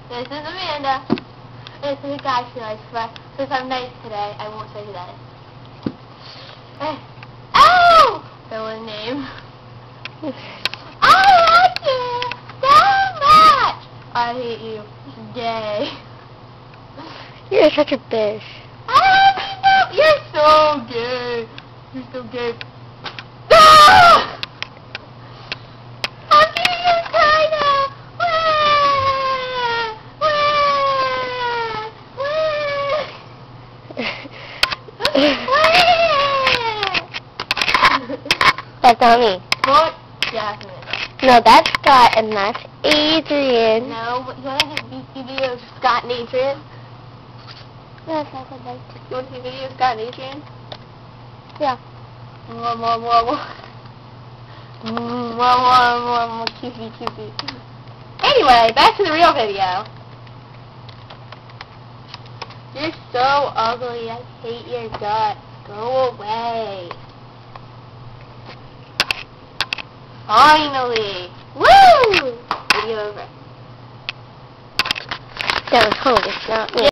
This is Amanda. This is a guy she likes. Since I'm nice today, I won't say who that is. Oh! Fill in name. I like you so much! I hate you. Gay. You're such a bitch. You're so gay. You're so gay. Ah! I'm getting your tie now. That's not me. What? Yeah, No, that's Scott and that's Adrian. no, you want to see a video of Scott and Adrian? Yes, I would like to. You want to see a video of Scott and Adrian? Yeah. Cutesy. Anyway, back to the real video. You're so ugly. I hate your guts. Go away. Finally. Woo! Video over. That was home. It's not me.